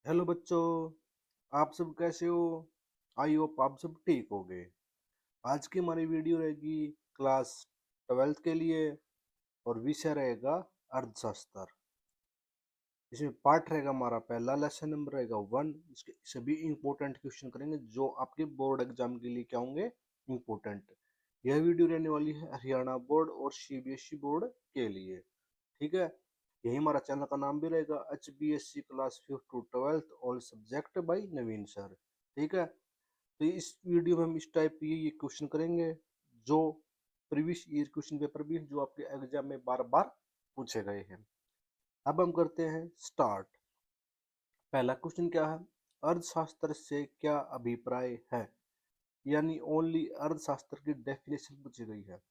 Hello बच्चों, आप सब कैसे हो? आई होप आप सब ठीक हो गए। आज की हमारी वीडियो रहेगी क्लास 12th के लिए और विषय रहेगा अर्थशास्त्र। इसमें पार्ट रहेगा हमारा पहला, लेसन नंबर रहेगा 1। इसके सभी इंपॉर्टेंट क्वेश्चन करेंगे जो आपके बोर्ड एग्जाम के लिए क्या होंगे, इंपॉर्टेंट। यह वीडियो रहने वाली है हरियाणा बोर्ड और सीबीएसई बोर्ड के लिए। ठीक है, यही हमारा चैनल का नाम भी रहेगा HBSC class 5th to 12th all subject by Naveen sir. ठीक है, तो इस वीडियो में हम इस टाइप के ये क्वेश्चन करेंगे जो प्रीवियस ईयर क्वेश्चन पेपर भी जो आपके एग्जाम में बार बार पूछे गए हैं। अब हम करते हैं स्टार्ट। पहला क्वेश्चन क्या है, अर्थशास्त्र से क्या अभिप्राय है, यानी ओनली अर्थशास्त्र की डेफिनेशन पूछी गई है।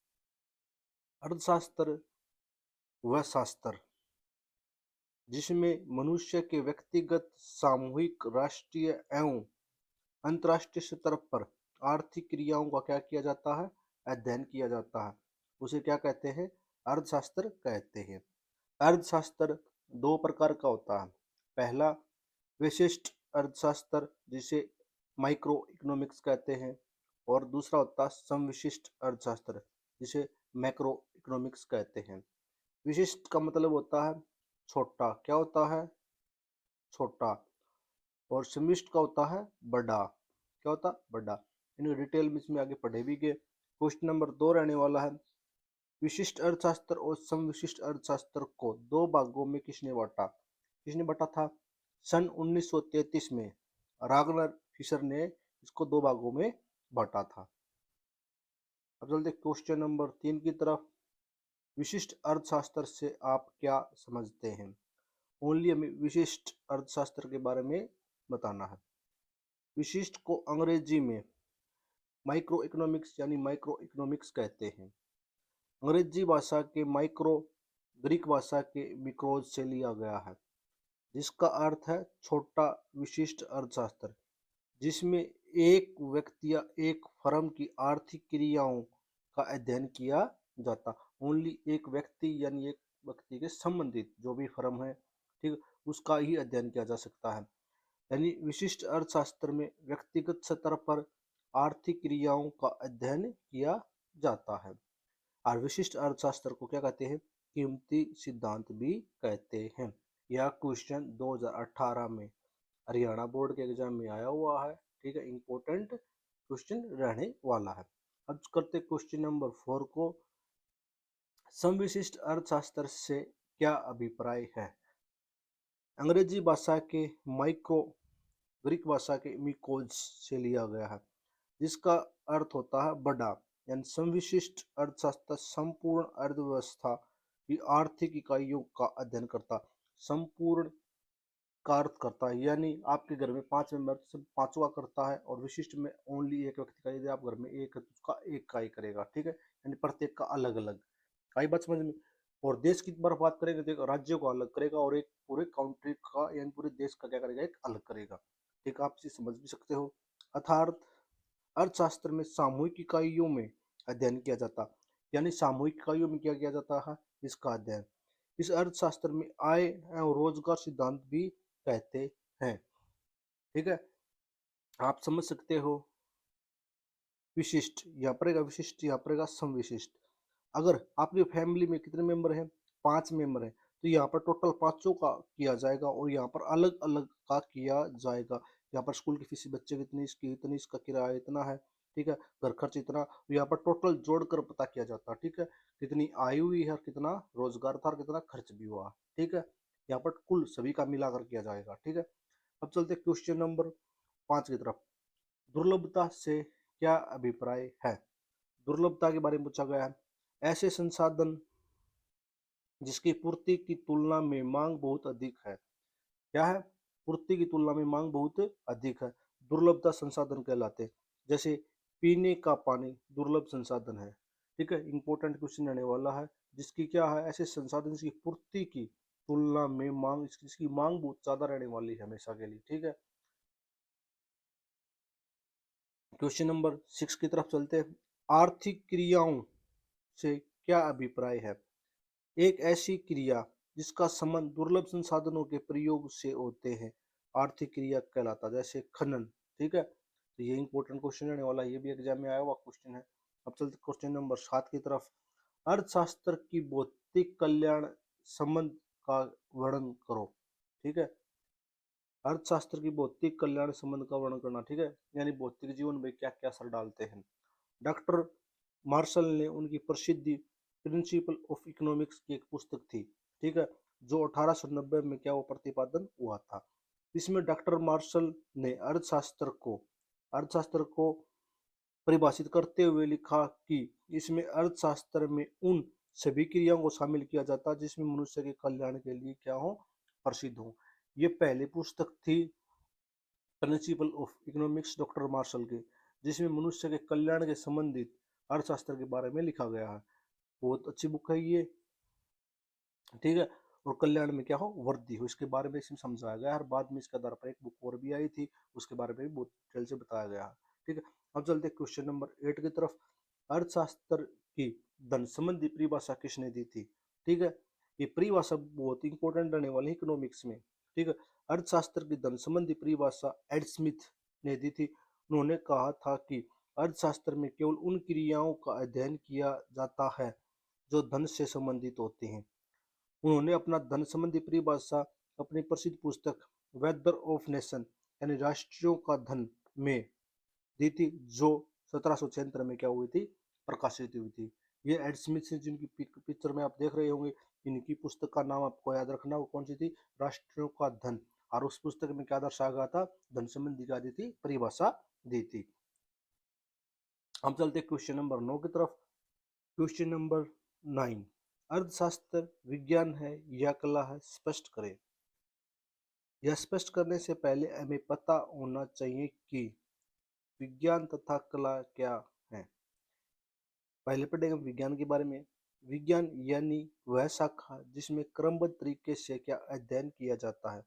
अर्थशास्त्र वह शास्त्र जिसमें मनुष्य के व्यक्तिगत, सामूहिक, राष्ट्रीय एवं अंतर्राष्ट्रीय स्तर पर आर्थिक क्रियाओं का क्या किया जाता है, अध्ययन किया जाता है, उसे क्या कहते हैं, अर्थशास्त्र कहते हैं। अर्थशास्त्र दो प्रकार का होता है। पहला विशिष्ट अर्थशास्त्र जिसे माइक्रो इकोनॉमिक्स कहते हैं, और दूसरा होता है समविशिष्ट अर्थशास्त्र जिसे मैक्रो इकोनॉमिक्स कहते हैं। विशिष्ट का मतलब होता है छोटा, क्या होता है, छोटा। और समविशिष्ट का होता है बड़ा, क्या होता है, बड़ा। इनको डिटेल में इसमें आगे पढ़े भी गए। क्वेश्चन नंबर 2 रहने वाला है, विशिष्ट अर्थशास्त्र और समविशिष्ट अर्थशास्त्र को दो भागों में किसने बांटा। किसने बांटा था, सन 1933 में रागनर फिशर ने इसको दो भागों में बांटा था। अब चलते क्वेश्चन नंबर 3 की तरफ। विशिष्ट अर्थशास्त्र से आप क्या समझते हैं। ओनली हमें विशिष्ट अर्थशास्त्र के बारे में बताना है। विशिष्ट को अंग्रेजी में माइक्रो इकोनॉमिक्स यानी माइक्रो इकोनॉमिक्स कहते हैं। अंग्रेजी भाषा के माइक्रो ग्रीक भाषा के मिक्रोज से लिया गया है, जिसका अर्थ है छोटा। विशिष्ट अर्थशास्त्र जिसमें एक व्यक्ति या एक फर्म की आर्थिक क्रियाओं का अध्ययन किया जाता। ओनली एक व्यक्ति यानी एक व्यक्ति के संबंधित जो भी फर्म है, ठीक, उसका ही अध्ययन किया जा सकता है। यानी विशिष्ट अर्थशास्त्र में व्यक्तिगत स्तर पर आर्थिक क्रियाओं का अध्ययन किया जाता है। और विशिष्ट अर्थशास्त्र को क्या कहते हैं, कीमती सिद्धांत भी कहते हैं। यह क्वेश्चन 2018 में हरियाणा बोर्ड के एग्जाम में आया हुआ है। ठीक है, इंपॉर्टेंट क्वेश्चन रहने वाला है। अब करते क्वेश्चन नंबर 4 को, समविशिष्ट अर्थशास्त्र से क्या अभिप्राय है। अंग्रेजी भाषा के माइक्रो ग्रीक भाषा के मिकोज से लिया गया है, जिसका अर्थ होता है बड़ा। यानी समविशिष्ट अर्थशास्त्र संपूर्ण अर्थव्यवस्था की आर्थिक इकाइयों का अध्ययन करता। संपूर्ण का अर्थ करता है यानी आपके घर में 5 मेंबर सब पांचों का करता है, और विशिष्ट में ओनली एक व्यक्ति का। यदि आप घर में एक है तो उसका एक का ही करेगा। ठीक है, यानी प्रत्येक का अलग अलग। आई बात समझ में। और देश की बार बात करेंगे तो राज्यों को अलग करेगा, और एक पूरे काउंट्री का यानी पूरे देश का क्या करेगा, एक अलग करेगा। ठीक, आप इसे समझ भी सकते हो। अर्थात अर्थशास्त्र में सामूहिक इकाइयों में अध्ययन किया जाता, यानी सामूहिक इकाइयों में क्या किया जाता है, इसका अध्ययन। इस अर्थशास्त्र में आय एवं रोजगार सिद्धांत भी कहते हैं। ठीक है, आप समझ सकते हो। विशिष्ट यहाँ पड़ेगा, विशिष्ट यहाँ पड़ेगा, समविशिष्ट। अगर आपकी फैमिली में कितने मेंबर हैं, 5 मेंबर हैं, तो यहाँ पर टोटल पांचों का किया जाएगा, और यहाँ पर अलग अलग का किया जाएगा। यहाँ पर स्कूल की फीस बच्चे की इतनी, इसकी इतनी, इसका किराया इतना है, ठीक है, घर खर्च इतना, तो यहाँ पर टोटल जोड़कर पता किया जाता है। ठीक है, कितनी आय हुई है और कितना रोजगार था और कितना खर्च भी हुआ। ठीक है, यहाँ पर कुल सभी का मिलाकर किया जाएगा। ठीक है, अब चलते क्वेश्चन नंबर 5 की तरफ। दुर्लभता से क्या अभिप्राय है। दुर्लभता के बारे में पूछा गया है, ऐसे संसाधन जिसकी पूर्ति की तुलना में मांग बहुत अधिक है। क्या है, पूर्ति की तुलना में मांग बहुत अधिक है, दुर्लभता संसाधन कहलाते हैं। जैसे पीने का पानी दुर्लभ संसाधन है। ठीक है, इंपॉर्टेंट क्वेश्चन आने वाला है, जिसकी क्या है, ऐसे संसाधन जिसकी पूर्ति की तुलना में मांग, इसकी मांग बहुत ज्यादा रहने वाली है हमेशा के लिए। ठीक है, क्वेश्चन नंबर 6 की तरफ चलते हैं। आर्थिक क्रियाओं से क्या अभिप्राय है। एक ऐसी क्रिया जिसका संबंध दुर्लभ संसाधनों के प्रयोग से होते हैं। आर्थिक क्रिया कहलाता है, जैसे खनन। ठीक है, तो ये इंपॉर्टेंट क्वेश्चन रहने वाला है, ये भी एग्जाम में आया हुआ क्वेश्चन है। अब चलते क्वेश्चन नंबर 7 की तरफ। अर्थशास्त्र की भौतिक कल्याण संबंध का वर्णन करो। ठीक है, अर्थशास्त्र की भौतिक कल्याण संबंध का वर्णन करना। ठीक है, यानी भौतिक जीवन में क्या क्या असर डालते हैं। डॉक्टर मार्शल ने उनकी प्रसिद्धि प्रिंसिपल ऑफ इकोनॉमिक्स की एक पुस्तक थी। ठीक है, जो 1890 में क्या वो प्रतिपादन हुआ था। इसमें डॉक्टर मार्शल ने अर्थशास्त्र को परिभाषित करते हुए लिखा कि इसमें अर्थशास्त्र में उन सभी क्रियाओं को शामिल किया जाता है जिसमें मनुष्य के कल्याण के लिए क्या हो, प्रसिद्ध हो। ये पहली पुस्तक थी principle of economics doctor Marshall की, जिसमें मनुष्य के कल्याण के संबंधित अर्थशास्त्र के बारे में लिखा गया है। बहुत अच्छी बुक है ये। ठीक है, और कल्याण में क्या हो, वृद्धि हो, इसके बारे में इसमें समझाया गया है। और बाद में इसके आधार पर एक बुक और भी आई थी, उसके बारे में भी बहुत डिटेल से बताया गया है। ठीक है, अब चलते क्वेश्चन नंबर 8 की तरफ। अर्थशास्त्र की धन संबंधी परिभाषा किसने दी थी। ठीक है, ये परिभाषा बहुत इंपॉर्टेंट रहने वाली है इकोनॉमिक्स में। ठीक है, अर्थशास्त्र की धन संबंधी परिभाषा एड स्मिथ ने दी थी। उन्होंने कहा था कि अर्थशास्त्र में केवल उन क्रियाओं का अध्ययन किया जाता है जो धन से संबंधित होती हैं। उन्होंने अपना धन संबंधी परिभाषा अपनी प्रसिद्ध पुस्तक वेदर ऑफ नेशन यानी राष्ट्रों का धन में दी थी, जो 1776 में क्या हुई थी, प्रकाशित हुई थी। ये एड स्मिथ से जिनकी पिक्चर में आप देख रहे होंगे, इनकी पुस्तक का नाम आपको याद रखना, वो कौन सी थी, राष्ट्रों का धन। और उस पुस्तक में क्या दर्शाया गया था, धन संबंधी क्या दी थी, परिभाषा दी थी। हम चलते क्वेश्चन नंबर 9 की तरफ। क्वेश्चन नंबर 9, अर्थशास्त्र विज्ञान है या कला है, स्पष्ट करें। यह स्पष्ट करने से पहले हमें पता होना चाहिए कि विज्ञान तथा कला क्या है। पहले पढ़ेंगे विज्ञान के बारे में। विज्ञान यानी वह शाखा जिसमें क्रमबद्ध तरीके से क्या अध्ययन किया जाता है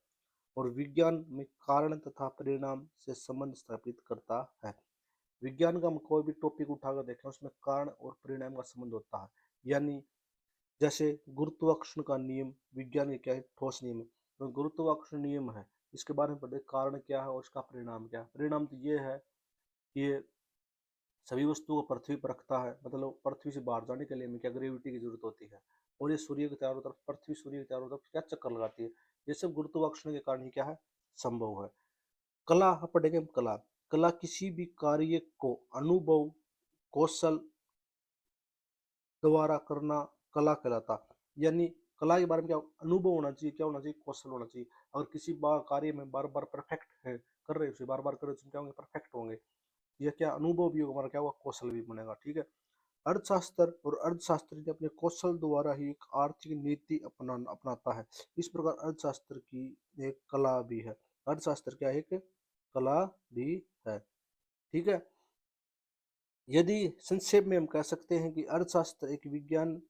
और विज्ञान में कारण तथा परिणाम से संबंध स्थापित करता है। विज्ञान का हम कोई भी टॉपिक उठाकर देखें, उसमें कारण और परिणाम का संबंध होता है। यानी जैसे गुरुत्वाकर्षण का नियम विज्ञान के क्या है, ठोस नियम है। तो गुरुत्वाकर्षण नियम है, इसके बारे में पढ़े, कारण क्या है और उसका परिणाम क्या है। परिणाम तो ये है कि ये सभी वस्तुओं को पृथ्वी पर रखता है, मतलब पृथ्वी से बाहर जाने के लिए हमें क्या ग्रेविटी की जरूरत होती है। और ये सूर्य के चारों तरफ, पृथ्वी सूर्य के चारों तरफ क्या चक्कर लगाती है। ये सब गुरुत्वाकर्षण के कारण ही क्या है, संभव है। कला पढ़ेंगे हम। कला, कला किसी भी कार्य को अनुभव कौशल द्वारा करना कला कहलाता। यानी कला के बारे में क्या अनुभव होना चाहिए, क्या होना चाहिए, कौशल होना चाहिए। अगर किसी कार्य में बार बार परफेक्ट है, कर रहे हो उसे बार बार कर रहे हो, क्या होंगे, परफेक्ट होंगे। यह क्या अनुभव भी होगा हमारा, क्या होगा, कौशल भी बनेगा। ठीक है, अर्थशास्त्र और अर्थशास्त्री अपने कौशल द्वारा ही एक आर्थिक नीति अपनाता है। इस प्रकार अर्थशास्त्र की एक कला भी है। अर्थशास्त्र क्या है, एक कला भी है। ठीक है, यदि संक्षेप में हम कह सकते हैं कि अर्थशास्त्र एक विज्ञान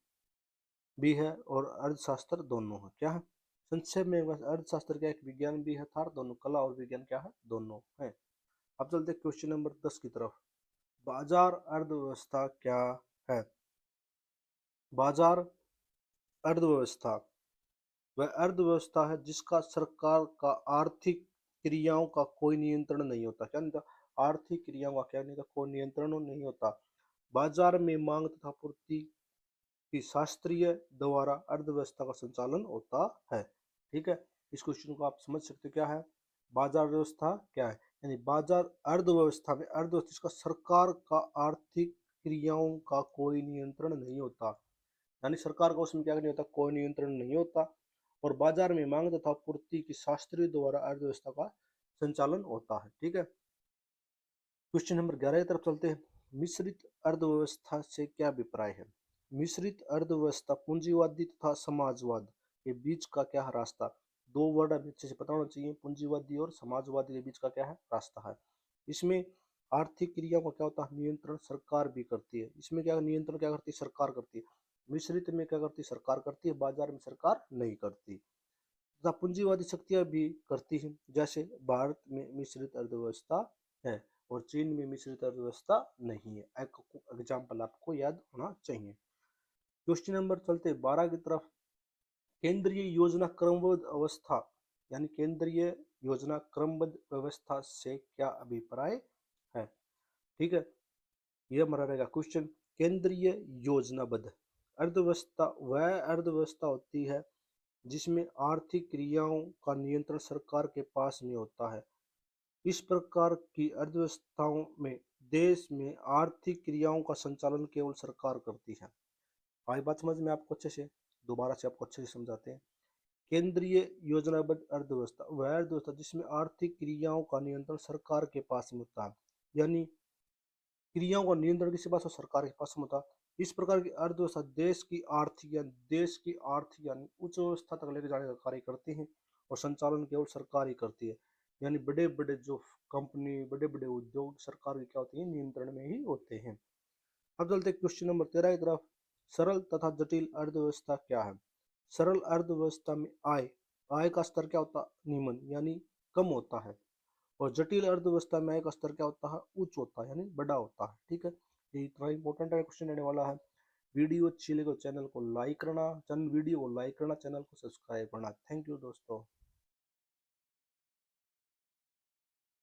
भी है और अर्थशास्त्र दोनों है। क्या है, संक्षेप में अर्थशास्त्र क्या एक विज्ञान भी है था, दोनों कला और विज्ञान क्या है, दोनों है। अब चलते क्वेश्चन नंबर 10 की तरफ। बाजार अर्थव्यवस्था क्या है। बाजार अर्थव्यवस्था वह अर्थव्यवस्था है जिसका सरकार का आर्थिक क्रियाओं का कोई नियंत्रण नहीं होता। क्या नहीं होता, आर्थिक क्रियाओं का क्या नहीं होता, कोई नियंत्रण नहीं होता। बाजार में मांग तथा पूर्ति की शास्त्रीय द्वारा अर्थव्यवस्था का संचालन होता है। ठीक है, इस क्वेश्चन को आप समझ सकते हो, क्या है, बाजार व्यवस्था क्या है। यानी बाजार अर्थव्यवस्था में अर्थव्यवस्था जिसका सरकार का आर्थिक क्रियाओं का कोई नियंत्रण नहीं होता। यानी सरकार का उसमें क्या नहीं होता, कोई नियंत्रण नहीं होता। और बाजार में मांग तथा पूर्ति की शास्त्रीय द्वारा अर्थव्यवस्था का संचालन होता है। ठीक है, क्वेश्चन नंबर 11 की तरफ चलते हैं। मिश्रित अर्थव्यवस्था से क्या अभिप्राय है। मिश्रित अर्थव्यवस्था पूंजीवादी तथा समाजवाद के बीच का क्या है, रास्ता। दो वर्ड अभी अच्छे से पता होना चाहिए, पूंजीवादी और समाजवादी के बीच का क्या है, रास्ता है। इसमें आर्थिक क्रियाओं का क्या होता है, नियंत्रण सरकार भी करती है। इसमें क्या नियंत्रण क्या करती है, सरकार करती है। मिश्रित में क्या करती है, सरकार करती है, बाजार में सरकार नहीं करती। तथा पूंजीवादी शक्तियां भी करती हैं, जैसे भारत में मिश्रित अर्थव्यवस्था है और चीन में मिश्रित अर्थव्यवस्था नहीं है। एग्जाम्पल आपको याद होना चाहिए। क्वेश्चन नंबर चलते 12 की तरफ। केंद्रीय योजना क्रमबद्ध अवस्था यानी केंद्रीय योजना क्रमबद्ध व्यवस्था से क्या अभिप्राय है। ठीक है, ये हमारा रहेगा क्वेश्चन। केंद्रीय योजनाबद्ध अर्थव्यवस्था वह अर्थव्यवस्था होती है जिसमें आर्थिक क्रियाओं का नियंत्रण सरकार के पास में होता है। इस प्रकार की अर्थव्यवस्थाओं में देश में आर्थिक क्रियाओं का संचालन केवल सरकार करती है। आई बात समझ में आपको अच्छे से? दोबारा से आपको अच्छे से समझाते हैं। केंद्रीय योजनाबद्ध अर्थव्यवस्था वह अर्थव्यवस्था जिसमें आर्थिक क्रियाओं का नियंत्रण सरकार के पास में होता है, यानी क्रियाओं का नियंत्रण किसके पास हो? सरकार के पास में होता है। इस प्रकार की अर्थव्यवस्था देश की आर्थिक यानी उच्च अवस्था तक लेकर जाने का कार्य करती है और संचालन केवल सरकार ही करती है। यानी बड़े बड़े जो कंपनी, बड़े बड़े उद्योग सरकार के क्या होते हैं? नियंत्रण में ही होते हैं। अब चलते क्वेश्चन नंबर 13 की तरफ। सरल तथा जटिल अर्थव्यवस्था क्या है? सरल अर्थव्यवस्था में आय का स्तर क्या होता है? निम्न यानी कम होता है। और जटिल अर्थव्यवस्था में आय का स्तर क्या होता है? उच्च होता है, यानी बड़ा होता है। ठीक है, ये इतना इंपॉर्टेंट क्वेश्चन रहने वाला है। वीडियो अच्छी लगे तो चैनल को लाइक करना, चैनल को सब्सक्राइब करना। थैंक यू दोस्तों।